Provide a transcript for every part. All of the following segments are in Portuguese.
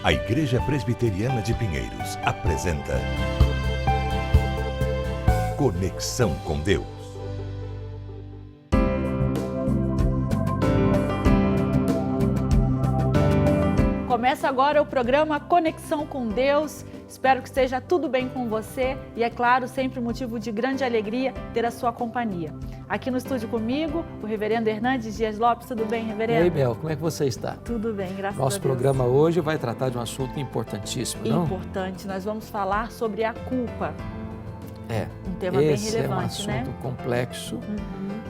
A Igreja Presbiteriana de Pinheiros apresenta Conexão com Deus. Começa agora o programa Conexão com Deus. Espero que esteja tudo bem com você e, é claro, sempre motivo de grande alegria ter a sua companhia. Aqui no estúdio comigo, o reverendo Hernandes Dias Lopes. Tudo bem, reverendo? E aí, Mel, como é que você está? Tudo bem, graças a Deus. Nosso programa hoje vai tratar de um assunto importantíssimo, não? Importante. Nós vamos falar sobre a culpa. É. Um tema bem relevante, é um assunto complexo,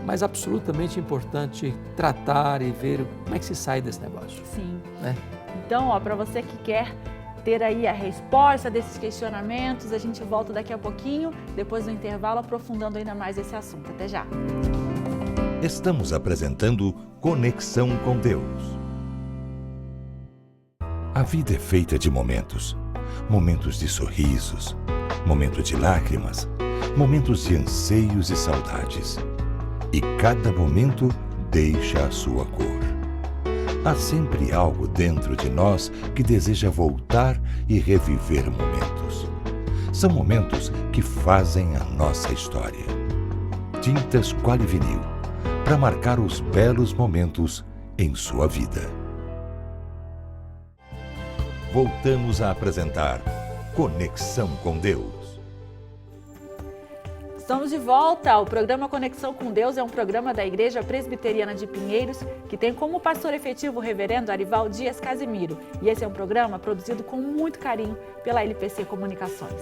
mas absolutamente importante tratar e ver como é que se sai desse negócio. Sim. Né? Então, para você que quer ter aí a resposta desses questionamentos, a gente volta daqui a pouquinho, depois do intervalo, aprofundando ainda mais esse assunto. Até já! Estamos apresentando Conexão com Deus. A vida é feita de momentos. Momentos de sorrisos, momentos de lágrimas, momentos de anseios e saudades. E cada momento deixa a sua cor. Há sempre algo dentro de nós que deseja voltar e reviver momentos. São momentos que fazem a nossa história. Tintas Quali-Vinil, para marcar os belos momentos em sua vida. Voltamos a apresentar Conexão com Deus. Estamos de volta. O programa Conexão com Deus é um programa da Igreja Presbiteriana de Pinheiros que tem como pastor efetivo o reverendo Arival Dias Casimiro. E esse é um programa produzido com muito carinho pela LPC Comunicações.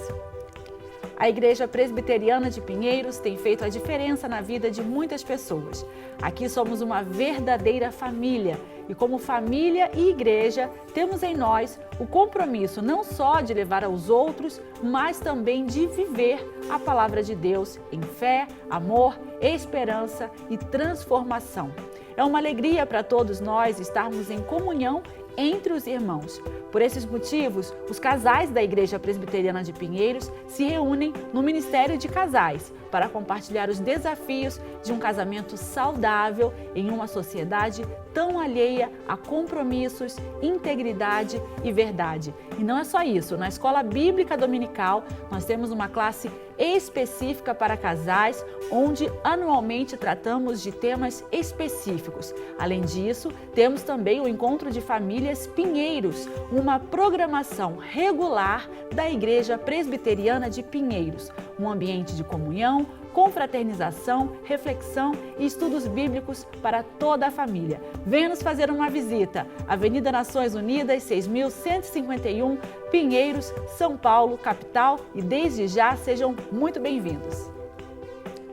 A Igreja Presbiteriana de Pinheiros tem feito a diferença na vida de muitas pessoas. Aqui somos uma verdadeira família e, como família e igreja, temos em nós o compromisso não só de levar aos outros, mas também de viver a palavra de Deus em fé, amor, esperança e transformação. É uma alegria para todos nós estarmos em comunhão entre os irmãos. Por esses motivos, os casais da Igreja Presbiteriana de Pinheiros se reúnem no Ministério de Casais para compartilhar os desafios de um casamento saudável em uma sociedade tão alheia a compromissos, integridade e verdade. E não é só isso, na Escola Bíblica Dominical nós temos uma classe específica para casais, onde anualmente tratamos de temas específicos. Além disso, temos também o Encontro de Famílias Pinheiros, uma programação regular da Igreja Presbiteriana de Pinheiros, um ambiente de comunhão, confraternização, reflexão e estudos bíblicos para toda a família. Venha nos fazer uma visita. Avenida Nações Unidas, 6.151, Pinheiros, São Paulo, capital, e desde já sejam muito bem-vindos.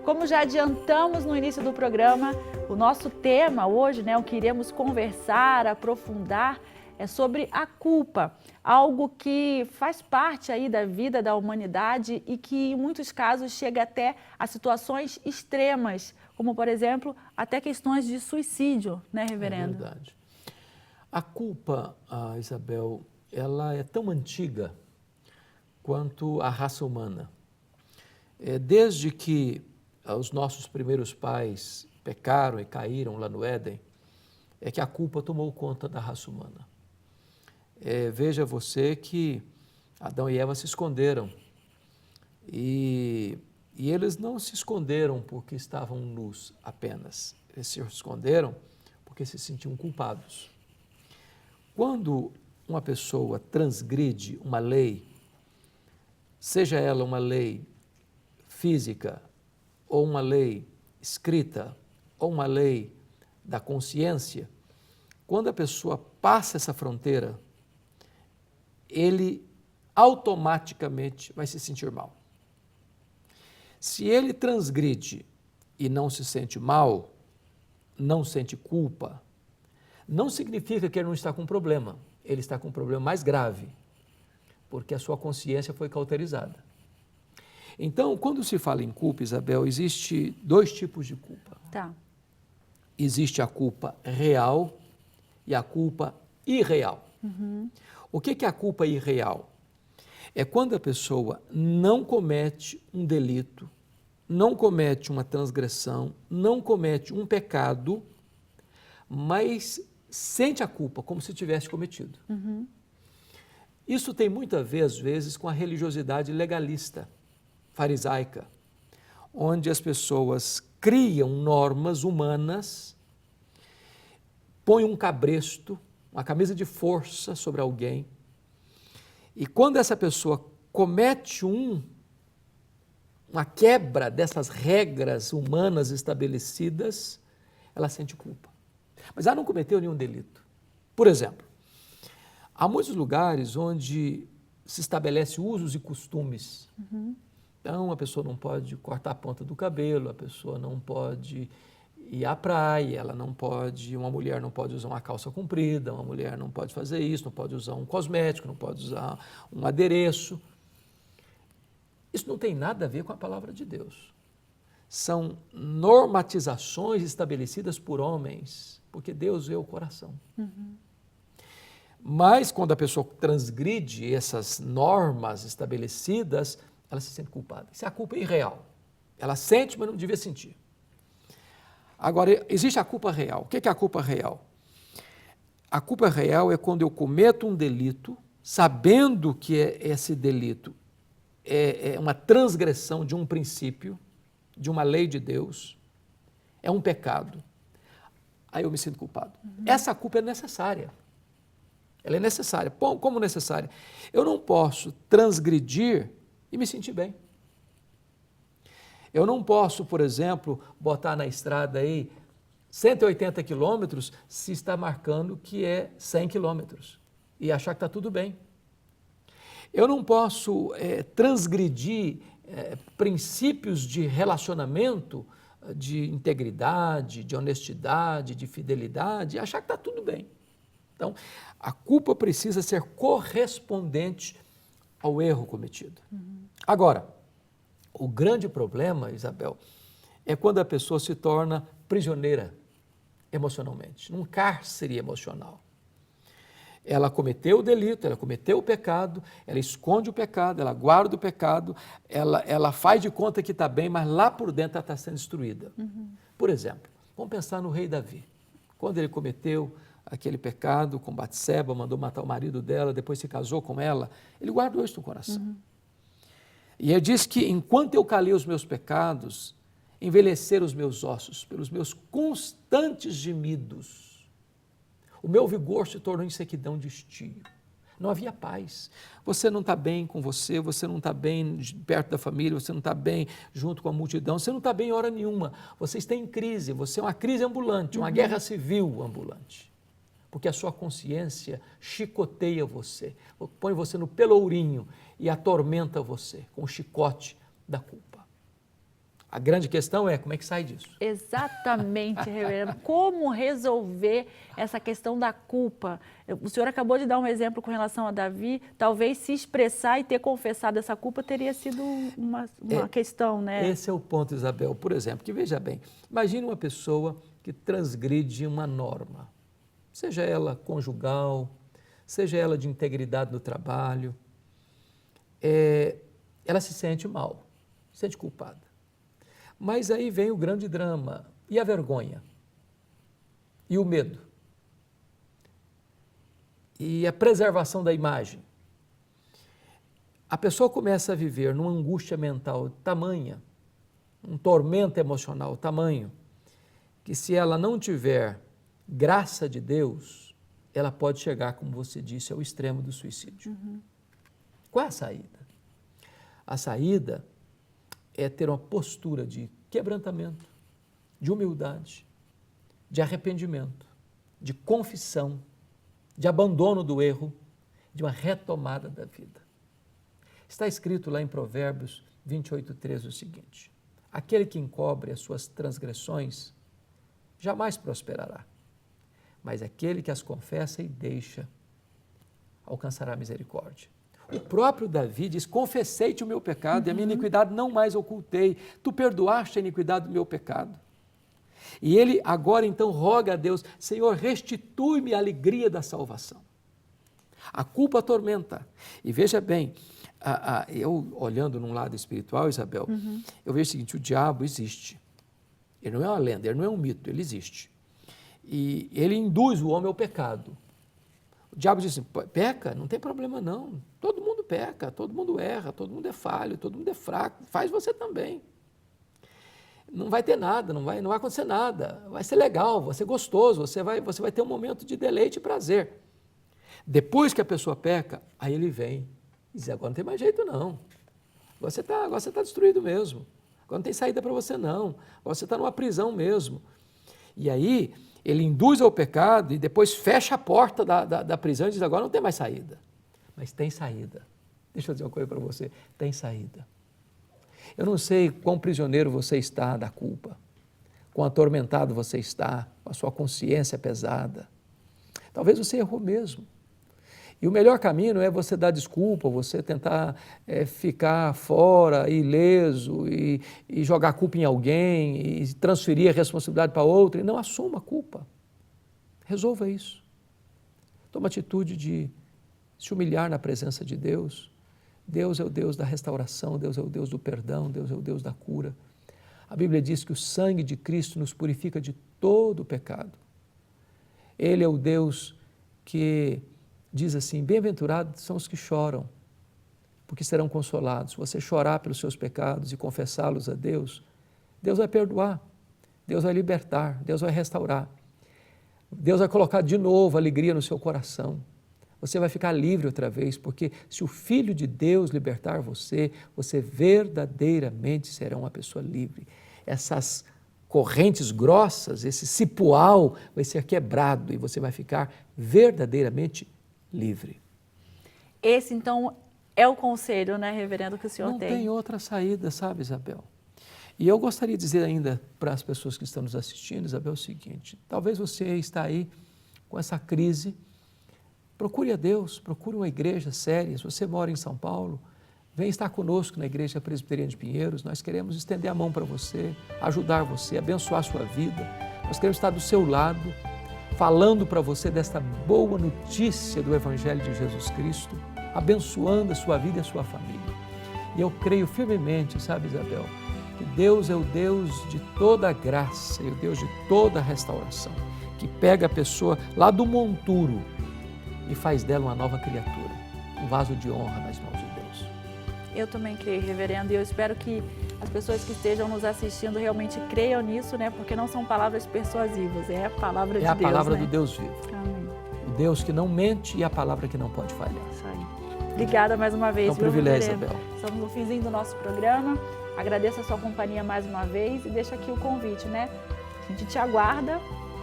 Como já adiantamos no início do programa, o nosso tema hoje, o que iremos conversar, aprofundar, é sobre a culpa, algo que faz parte aí da vida da humanidade e que em muitos casos chega até a situações extremas, como por exemplo, até questões de suicídio, né, reverendo? É verdade. A culpa, Isabel, ela é tão antiga quanto a raça humana. Desde que os nossos primeiros pais pecaram e caíram lá no Éden, é que a culpa tomou conta da raça humana. Veja você que Adão e Eva se esconderam e eles não se esconderam porque estavam nus apenas, eles se esconderam porque se sentiam culpados. Quando uma pessoa transgride uma lei, seja ela uma lei física ou uma lei escrita ou uma lei da consciência, quando a pessoa passa essa fronteira, ele automaticamente vai se sentir mal. Se ele transgride e não se sente mal, não sente culpa, não significa que ele não está com problema. Ele está com um problema mais grave, porque a sua consciência foi cauterizada. Então, quando se fala em culpa, Isabel, existe dois tipos de culpa. Tá. Existe a culpa real e a culpa irreal. O que é a culpa irreal? É quando a pessoa não comete um delito, não comete uma transgressão, não comete um pecado, mas sente a culpa como se tivesse cometido. Isso tem muito a ver, às vezes, com a religiosidade legalista, farisaica, onde as pessoas criam normas humanas, põem um cabresto, uma camisa de força sobre alguém, e quando essa pessoa comete uma quebra dessas regras humanas estabelecidas, ela sente culpa. Mas ela não cometeu nenhum delito. Por exemplo, há muitos lugares onde se estabelece usos e costumes. Então, a pessoa não pode cortar a ponta do cabelo, a pessoa não pode ir à praia, uma mulher não pode usar uma calça comprida, uma mulher não pode fazer isso, não pode usar um cosmético, não pode usar um adereço. Isso não tem nada a ver com a palavra de Deus. São normatizações estabelecidas por homens, porque Deus vê o coração. Mas quando a pessoa transgride essas normas estabelecidas, ela se sente culpada. Isso é a culpa irreal. Ela sente, mas não devia sentir. Agora, existe a culpa real. O que é a culpa real? A culpa real é quando eu cometo um delito, sabendo que esse delito é uma transgressão de um princípio, de uma lei de Deus, é um pecado. Aí eu me sinto culpado. Essa culpa é necessária. Ela é necessária. Como necessária? Eu não posso transgredir e me sentir bem. Eu não posso, por exemplo, botar na estrada aí 180 quilômetros se está marcando que é 100 quilômetros e achar que está tudo bem. Eu não posso transgredir princípios de relacionamento, de integridade, de honestidade, de fidelidade e achar que está tudo bem. Então, a culpa precisa ser correspondente ao erro cometido. Agora, o grande problema, Isabel, é quando a pessoa se torna prisioneira emocionalmente, num cárcere emocional. Ela cometeu o delito, ela cometeu o pecado, ela esconde o pecado, ela guarda o pecado, ela faz de conta que está bem, mas lá por dentro ela está sendo destruída. Por exemplo, vamos pensar no rei Davi. Quando ele cometeu aquele pecado com Batseba, mandou matar o marido dela, depois se casou com ela, ele guardou isso no coração. E ele diz que enquanto eu calei os meus pecados, envelheceram os meus ossos pelos meus constantes gemidos. O meu vigor se tornou em sequidão de estio. Não havia paz. Você não está bem com você não está bem perto da família, você não está bem junto com a multidão, você não está bem em hora nenhuma. Você está em crise, você é uma crise ambulante, uma guerra civil ambulante. Porque a sua consciência chicoteia você, põe você no pelourinho e atormenta você com o chicote da culpa. A grande questão é como é que sai disso? Exatamente, reverendo. Como resolver essa questão da culpa? O senhor acabou de dar um exemplo com relação a Davi. Talvez se expressar e ter confessado essa culpa teria sido uma questão, né? Esse é o ponto, Isabel. Por exemplo, que veja bem, imagine uma pessoa que transgride uma norma, seja ela conjugal, seja ela de integridade no trabalho, ela se sente mal, se sente culpada. Mas aí vem o grande drama, e a vergonha, e o medo, e a preservação da imagem. A pessoa começa a viver numa angústia mental tamanha, um tormento emocional tamanho, que se ela não tiver graça de Deus, ela pode chegar, como você disse, ao extremo do suicídio. Qual é a saída? A saída é ter uma postura de quebrantamento, de humildade, de arrependimento, de confissão, de abandono do erro, de uma retomada da vida. Está escrito lá em Provérbios 28:13 o seguinte: aquele que encobre as suas transgressões jamais prosperará, mas aquele que as confessa e deixa alcançará misericórdia. O próprio Davi diz: confessei-te o meu pecado e a minha iniquidade não mais ocultei. Tu perdoaste a iniquidade do meu pecado. E ele agora então roga a Deus: Senhor, restitui-me a alegria da salvação. A culpa atormenta. E veja bem, eu olhando num lado espiritual, Isabel, eu vejo o seguinte: o diabo existe. Ele não é uma lenda, ele não é um mito, ele existe. E ele induz o homem ao pecado. O diabo diz assim, peca, não tem problema não. Todo mundo peca, todo mundo erra, todo mundo é falho, todo mundo é fraco. Faz você também. Não vai ter nada, não vai acontecer nada. Vai ser legal, vai ser gostoso, você vai ter um momento de deleite e prazer. Depois que a pessoa peca, aí ele vem e diz, agora não tem mais jeito não. Agora você tá destruído mesmo. Agora não tem saída para você não. Agora você está numa prisão mesmo. E aí ele induz ao pecado e depois fecha a porta da prisão e diz, agora não tem mais saída. Mas tem saída. Deixa eu dizer uma coisa para você, tem saída. Eu não sei quão prisioneiro você está da culpa, quão atormentado você está, com a sua consciência pesada. Talvez você errou mesmo. E o melhor caminho não é você dar desculpa, você tentar ficar fora, ileso, e jogar a culpa em alguém, e transferir a responsabilidade para outro, e não assuma a culpa. Resolva isso. Toma a atitude de se humilhar na presença de Deus. Deus é o Deus da restauração, Deus é o Deus do perdão, Deus é o Deus da cura. A Bíblia diz que o sangue de Cristo nos purifica de todo o pecado. Ele é o Deus que diz assim, bem-aventurados são os que choram, porque serão consolados. Se você chorar pelos seus pecados e confessá-los a Deus, Deus vai perdoar, Deus vai libertar, Deus vai restaurar. Deus vai colocar de novo alegria no seu coração. Você vai ficar livre outra vez, porque se o Filho de Deus libertar você, você verdadeiramente será uma pessoa livre. Essas correntes grossas, esse cipoal vai ser quebrado e você vai ficar verdadeiramente livre. Esse, então, é o conselho, né, reverendo, que o senhor tem? Não tem outra saída, sabe, Isabel? E eu gostaria de dizer ainda para as pessoas que estão nos assistindo, Isabel, o seguinte, talvez você está aí com essa crise, procure a Deus, procure uma igreja séria. Se você mora em São Paulo, vem estar conosco na Igreja Presbiteriana de Pinheiros. Nós queremos estender a mão para você, ajudar você, abençoar a sua vida. Nós queremos estar do seu lado, falando para você desta boa notícia do Evangelho de Jesus Cristo, abençoando a sua vida e a sua família. E eu creio firmemente, sabe, Isabel, que Deus é o Deus de toda a graça e o Deus de toda a restauração, que pega a pessoa lá do monturo e faz dela uma nova criatura, um vaso de honra nas mãos de Deus. Eu também creio, reverendo, e eu espero que as pessoas que estejam nos assistindo realmente creiam nisso, né? Porque não são palavras persuasivas, é a palavra de Deus. É a palavra, né? do Deus vivo. Amém. O Deus que não mente e a palavra que não pode falhar. Isso aí. Obrigada mais uma vez. É um privilégio, reverendo. Isabel. Estamos no finzinho do nosso programa. Agradeço a sua companhia mais uma vez e deixo aqui o convite, né? A gente te aguarda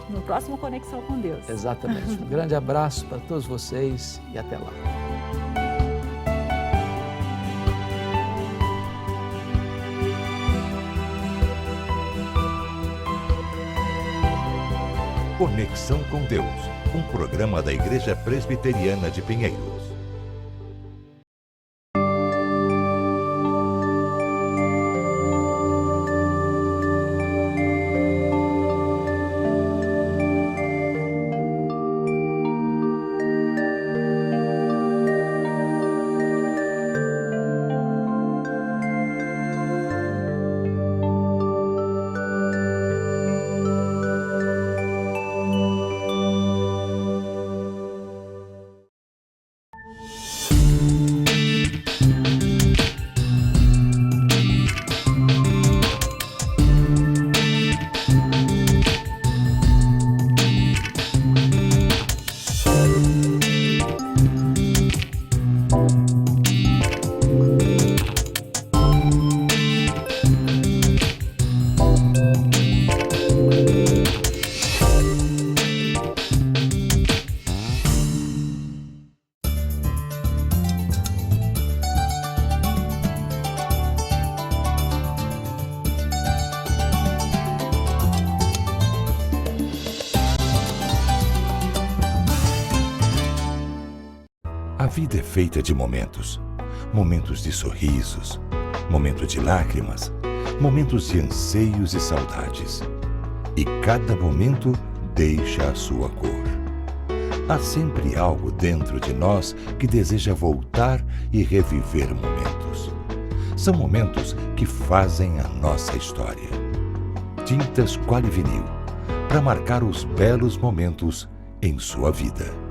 no próximo Conexão com Deus. Exatamente. Um grande abraço para todos vocês e até lá. Conexão com Deus, um programa da Igreja Presbiteriana de Pinheiros. A vida é feita de momentos. Momentos de sorrisos, momentos de lágrimas, momentos de anseios e saudades. E cada momento deixa a sua cor. Há sempre algo dentro de nós que deseja voltar e reviver momentos. São momentos que fazem a nossa história. Tintas Quali Vinil, para marcar os belos momentos em sua vida.